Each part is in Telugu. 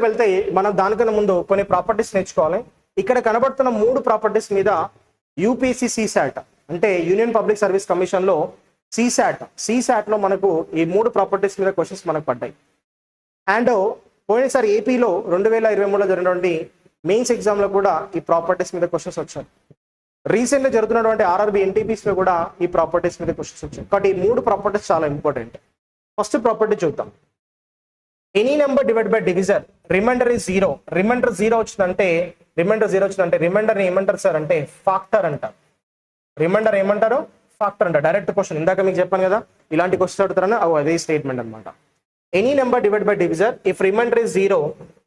వెళ్తే మనం దానికన్నా ముందు కొన్ని ప్రాపర్టీస్ నేర్చుకోవాలి. ఇక్కడ కనబడుతున్న 3 ప్రాపర్టీస్ మీద యూపీఎస్సీ సీసాట్ అంటే యూనియన్ పబ్లిక్ సర్వీస్ కమిషన్ లో సీసాట్ లో మనకు ఈ 3 ప్రాపర్టీస్ మీద క్వశ్చన్స్ మనకు పడ్డాయి. అండ్ పోయినసారి ఏపీలో 2023లో జరిగినటువంటి మెయిన్స్ ఎగ్జామ్ లో కూడా ఈ ప్రాపర్టీస్ మీద క్వశ్చన్స్ వచ్చాయి. రీసెంట్ గా జరుగుతున్నటువంటి ఆర్ఆర్బి ఎన్టీపీస్ లో కూడా ఈ ప్రాపర్టీస్ మీద క్వశ్చన్స్ వచ్చాయి. కాబట్టి ఈ 3 ప్రాపర్టీస్ చాలా ఇంపార్టెంట్. ఫస్ట్ ప్రాపర్టీ చూద్దాం. Any number divide by divisor remainder is 0. Remainder 0 వచ్చిందంటే రిమైండర్ ని ఏమంటారు సార్ అంటే ఫాక్టర్ అంటారు. రిమైండర్ ఏమంటారు? ఫాక్టర్ అంటారు. డైరెక్ట్ క్వశ్చన్ ఇందాక మీకు చెప్పాను కదా, ఇలాంటి క్వశ్చన్ అడుగుతారని అదే స్టేట్మెంట్ అనమాట. Any number divide by divisor if remainder is 0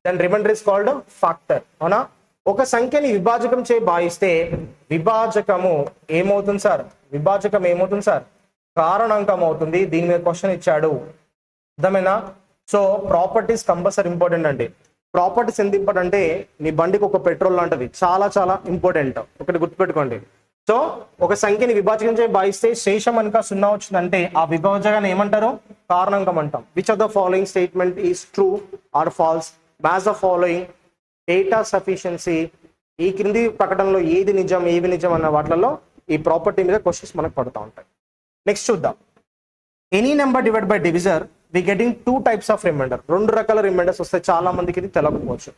then remainder is called factor. అవునా? ఒక సంఖ్యని విభాజకం చే భాగిస్తే విభాజకము ఏమవుతుంది సార్? విభాజకం ఏమవుతుంది సార్? కారణాంకం అవుతుంది. దీని మీద క్వశ్చన్ ఇచ్చాడు. అర్థమైనా? సో ప్రాపర్టీస్ కంపల్సరీ ఇంపార్టెంట్ అండి. ప్రాపర్టీస్ ఎంత ఇంపార్టెంట్ అంటే నీ బండికి ఒక పెట్రోల్ లాంటిది, చాలా చాలా ఇంపార్టెంట్. ఒకటి గుర్తుపెట్టుకోండి. సో ఒక సంఖ్యని విభాజకం చే భాగిస్తే శేషం కనుక 0 వచ్చిందంటే ఆ విభాజకాన్ని ఏమంటారు? కారణాంకం అంటాం. Which of the following statement is true or false? Match the following. Data sufficiency. ఈ క్రింది ప్రకటనలో ఏది నిజం ఏవి నిజం అన్న వాటిలలో ఈ ప్రాపర్టీ మీద క్వశ్చన్స్ మనకు పడుతూ ఉంటాయి. నెక్స్ట్ చూద్దాం. Any number divide by divisor we getting 2 types of remainder. 2 రకాల రిమైండర్స్ వస్తాయి. చాలా మందికి ఇది తెలియకపోవచ్చు.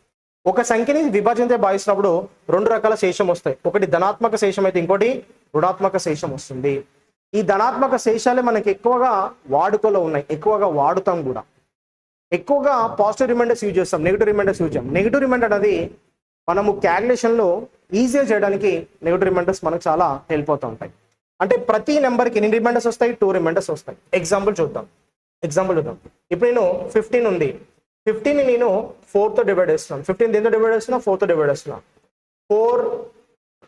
ఒక సంఖ్యని విభజించే భావిస్తున్నప్పుడు 2 రకాల శేషం వస్తాయి. ఒకటి ధనాత్మక శేషం అయితే ఇంకోటి ఋణాత్మక శేషం వస్తుంది. ఈ ధనాత్మక శేషాలే మనకి ఎక్కువగా వాడుకలో ఉన్నాయి, ఎక్కువగా వాడుతాం కూడా. ఎక్కువగా పాజిటివ్ రిమైండర్స్ యూజ్ చేస్తాం, నెగిటివ్ రిమైండర్స్ యూజ్ చేయం. నెగిటివ్ రిమైండర్ అనేది మనము క్యాలిక్యులేషన్లో ఈజీగా చేయడానికి నెగిటివ్ రిమైండర్స్ మనకు చాలా హెల్ప్ అవుతూ ఉంటాయి. అంటే ప్రతి నెంబర్కి ఎన్ని రిమైండర్స్ వస్తాయి? 2 రిమైండర్స్ వస్తాయి. ఎగ్జాంపుల్ చూద్దాం. ఇప్పుడు నేను 15 ఉంది. 15ని నేను 4తో డివైడ్ చేస్తున్నాను. 15 దేంతో డివైడ్ చేస్తున్నా? 4తో డివైడ్ చేస్తున్నాను. 4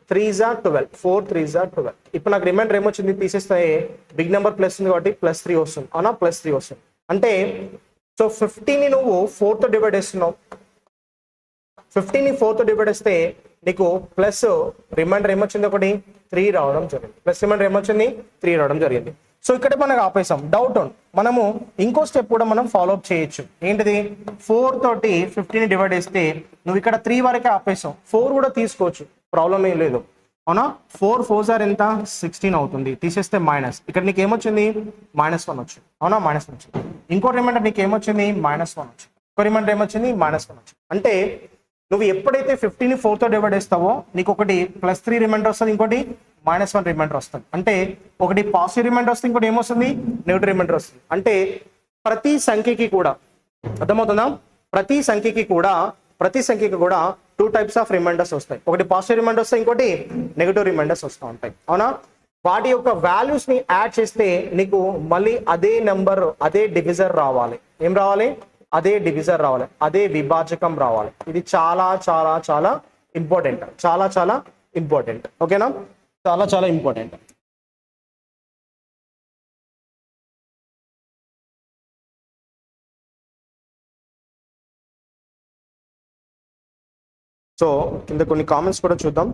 3s are 12. 4 3s are 12. ఇప్పుడు నాకు రిమైండర్ ఏమొచ్చింది? తీసేస్తే బిగ్ నెంబర్ ప్లస్ ఉంది కాబట్టి +3 వస్తుంది. అవునా? +3 వస్తుంది. అంటే సో 15ని నువ్వు 4తో డివైడ్ చేస్తున్నావు. 15ని 4తో డివైడ్ చేస్తే నీకు ప్లస్ రిమైండర్ ఏమొచ్చింది? ఒకటి 3 రావడం జరిగింది. ప్లస్ రిమైండర్ ఏమొచ్చింది? 3 రావడం జరిగింది. సో ఇక్కడ మనకు ఆపేసాం. డౌట్ మనము ఇంకో స్టెప్ కూడా మనం ఫాలో అప్ చేయొచ్చు. ఏంటిది? 4 తోటి 15ని డివైడ్ చేస్తే నువ్వు ఇక్కడ 3 వరకే ఆపేసావు. 4 కూడా తీసుకోవచ్చు, ప్రాబ్లం ఏం లేదు. అవునా? 4 4s are ఎంత? 16 అవుతుంది. తీసేస్తే మైనస్. ఇక్కడ నీకు ఏమొచ్చింది? -1 వచ్చింది. అవునా? -1 వచ్చింది. ఇంకో రిమైండర్ నీకు ఏమొచ్చింది? -1 వచ్చింది. ఇంకో రిమైండర్ ఏమొచ్చింది? -1 వచ్చింది. అంటే నువ్వు ఎప్పుడైతే 15ని 4తో డివైడ్ చేస్తావో నీకు ఒకటి +3 రిమైండర్ వస్తుంది, ఇంకోటి -1 రిమైండర్ వస్తుంది. అంటే ఒకటి పాజిటివ్ రిమైండర్ వస్తుంది, ఇంకోటి ఏమొస్తుంది? నెగిటివ్ రిమైండర్ వస్తుంది. అంటే ప్రతి సంఖ్యకి కూడా అర్థమవుతుందా? ప్రతి సంఖ్యకి కూడా 2 టైప్స్ ఆఫ్ రిమైండర్స్ వస్తాయి. ఒకటి పాజిటివ్ రిమైండర్ వస్తాయి, ఇంకోటి నెగిటివ్ రిమైండర్స్ వస్తూ ఉంటాయి. అవునా? వాటి యొక్క వాల్యూస్ ని యాడ్ చేస్తే నీకు మళ్ళీ అదే నెంబర్, అదే డివిజర్ రావాలి. ఏం రావాలి? అదే డివిజర్ రావాలి, అదే విభాజకం రావాలి. ఇది చాలా చాలా చాలా ఇంపార్టెంట్. చాలా చాలా ఇంపార్టెంట్. ఓకేనా? చాలా చాలా ఇంపార్టెంట్. సో కింద కొన్ని కామెంట్స్ కూడా చూద్దాం.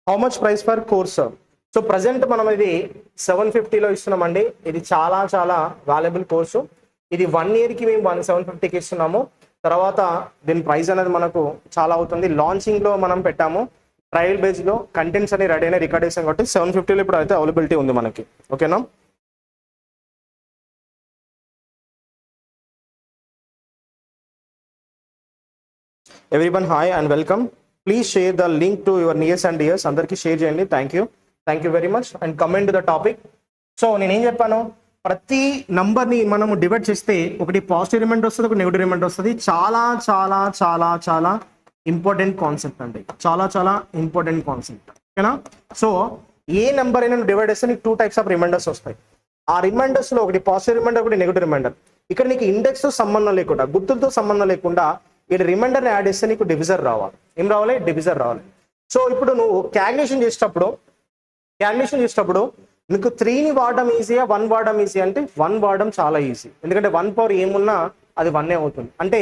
How much price for course? So present మనం ఇది 750లో ఇస్తున్నామండి. ఇది చాలా చాలా వాల్యుబుల్ కోర్సు. ఇది 1 yearకి మేము 750కి ఇస్తున్నాము. తర్వాత దీని ప్రైస్ అనేది మనకు చాలా అవుతుంది. లాంచింగ్లో మనం పెట్టాము, ట్రయల్ బేస్లో కంటెంట్స్ అని రెడీ అయినా రికార్డ్ చేసాం కాబట్టి 750లో ఇప్పుడు అయితే అవైలబిలిటీ ఉంది మనకి. ఓకేనా? Everyone hi and welcome. Please share the link to your nears and dears. అందరికీ షేర్ చేయండి. Thank you very much. And comment to the topic. So నేనేం చెప్పాను? ప్రతి నంబర్ని మనము డివైడ్ చేస్తే ఒకటి పాజిటివ్ రిమైండర్ వస్తుంది, ఒక నెగిటివ్ రిమైండర్ వస్తుంది. చాలా చాలా చాలా చాలా ఇంపార్టెంట్ కాన్సెప్ట్ అండి. చాలా చాలా ఇంపార్టెంట్ కాన్సెప్ట్. ఓకేనా? సో ఏ నెంబర్ అయినా డివైడ్ చేస్తే నీకు 2 టైప్స్ ఆఫ్ రిమైండర్స్ వస్తాయి. ఆ రిమైండర్స్లో ఒకటి పాజిటివ్ రిమైండర్, ఒకటి నెగిటివ్ రిమైండర్. ఇక్కడ నీకు ఇండెక్స్తో సంబంధం లేకుండా, గుర్తులతో సంబంధం లేకుండా ఇక్కడ రిమైండర్ని యాడ్ చేస్తే నీకు డివిజర్ రావాలి. ఏం రావాలి? డివిజర్ రావాలి. సో ఇప్పుడు నువ్వు క్యాలిక్యులేషన్ చేసేటప్పుడు నీకు 3ని వాడడం ఈజీయా 1 వాడడం ఈజీ అంటే 1 వాడడం చాలా ఈజీ. ఎందుకంటే 1 పవర్ ఏమున్నా అది 1 అవుతుంది. అంటే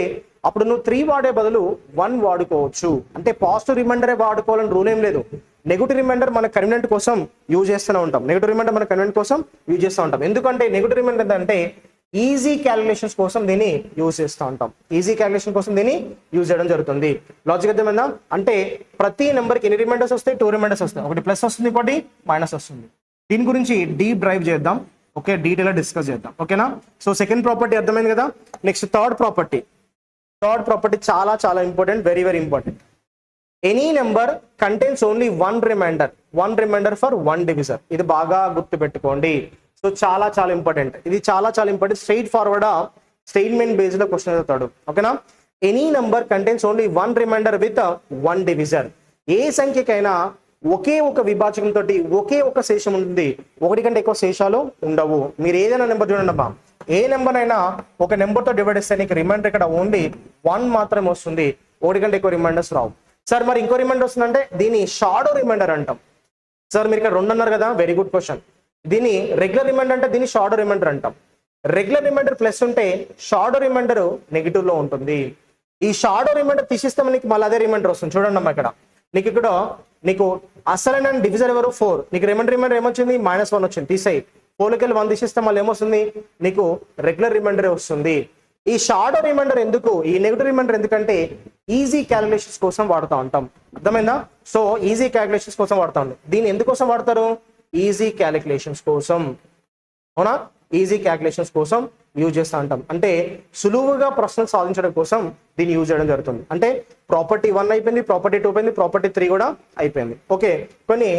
అప్పుడు నువ్వు 3 వాడే బదులు 1 వాడుకోవచ్చు. అంటే పాజిటివ్ రిమైండరే వాడుకోవాలని రూల్ ఏం లేదు. నెగటివ్ రిమైండర్ మన కన్వీనియంట్ కోసం యూజ్ చేస్తూనే ఉంటాం. నెగటివ్ రిమైండర్ మన కన్వీనియంట్ కోసం యూజ్ చేస్తూ ఉంటాం. ఎందుకంటే నెగటివ్ రిమైండర్ అంటే ఈజీ క్యాలిక్యులేషన్స్ కోసం దీన్ని యూజ్ చేస్తూ ఉంటాం. ఈజీ క్యాలిక్యులేషన్ కోసం దీన్ని యూజ్ చేయడం జరుగుతుంది. లాజిక్ అర్థమైందా? అంటే ప్రతి నెంబర్కి ఎన్ని రిమైండర్స్ వస్తాయి? 2 రిమైండర్స్ వస్తాయి. ఒకటి ప్లస్ వస్తుంది, ఒకటి మైనస్ వస్తుంది. దీని గురించి డీప్ డ్రైవ్ చేద్దాం. ఓకే, డీటెయిల్ గా డిస్కస్ చేద్దాం. ఓకేనా? సో సెకండ్ ప్రాపర్టీ అర్థమైంది కదా. నెక్స్ట్ థర్డ్ ప్రాపర్టీ చాలా చాలా important, very very important. Any number contains only one reminder for one divisor. ఇది బాగా గుర్తు పెట్టుకోండి. సో చాలా చాలా ఇంపార్టెంట్, ఇది చాలా చాలా important. Straight forward statement based లో క్వశ్చన్ అవుతాడు. ఓకేనా? Any number contains only one reminder with one divisor. ఏ సంఖ్యకైనా ఒకే ఒక విభాజకం తోటి ఒకే ఒక శేషం ఉంటుంది, ఒకటి కంటే ఎక్కువ శేషాలు ఉండవు. మీరు ఏదైనా నెంబర్ చూడండి అమ్మా, ఏ నెంబర్ అయినా ఒక నెంబర్ తో డివైడ్ చేస్తే నీకు రిమైండర్ ఇక్కడ ఓన్లీ 1 మాత్రమే వస్తుంది, ఒకటి కంటే ఎక్కువ రిమైండర్స్ రావు. సార్ మరి ఇంకో రిమైండర్ వస్తుందంటే దీన్ని షాడో రిమైండర్ అంటాం. సార్ మీరు ఇక్కడ 2 అన్నారు కదా, వెరీ గుడ్ క్వశ్చన్. దీన్ని రెగ్యులర్ రిమైండర్ అంటే దీన్ని షాడో రిమైండర్ అంటాం. రెగ్యులర్ రిమైండర్ ప్లస్ ఉంటే షాడో రిమైండర్ నెగిటివ్ లో ఉంటుంది. ఈ షాడో రిమైండర్ తీసిస్తే మనకి మళ్ళీ అదే రిమైండర్ వస్తుంది. చూడండి అమ్మా, ఇక్కడ నీకు అసలైన డివిజర్ ఎవరు 4, నీకు రిమైండర్ ఏమొచ్చింది? -1 వచ్చింది. తీసేయి. 4లోకి వెళ్ళి 1 తీసిస్తే మళ్ళీ ఏమొస్తుంది? నీకు రెగ్యులర్ రిమైండర్ వస్తుంది. ఈ షాడో రిమైండర్ ఎందుకు, ఈ నెగిటివ్ రిమైండర్ ఎందుకంటే ఈజీ క్యాలిక్యులేషన్స్ కోసం వాడుతూ ఉంటాం. అర్థమైందా? సో ఈజీ క్యాలిక్యులేషన్స్ కోసం వాడుతూ ఉంటాం. దీన్ని ఎందుకోసం వాడతారు? ఈజీ క్యాలిక్యులేషన్స్ కోసం. అవునా? ఈజీ క్యాలిక్యులేషన్స్ కోసం యూజ్ చేస్తూ ఉంటాం. అంటే సులువుగా ప్రశ్నలు సాధించడం కోసం దీన్ని యూజ్ చేయడం జరుగుతుంది. అంటే ప్రాపర్టీ 1 అయిపోయింది, ప్రాపర్టీ 2 అయిపోయింది, ప్రాపర్టీ 3 కూడా అయిపోయింది. ఓకే, కొన్ని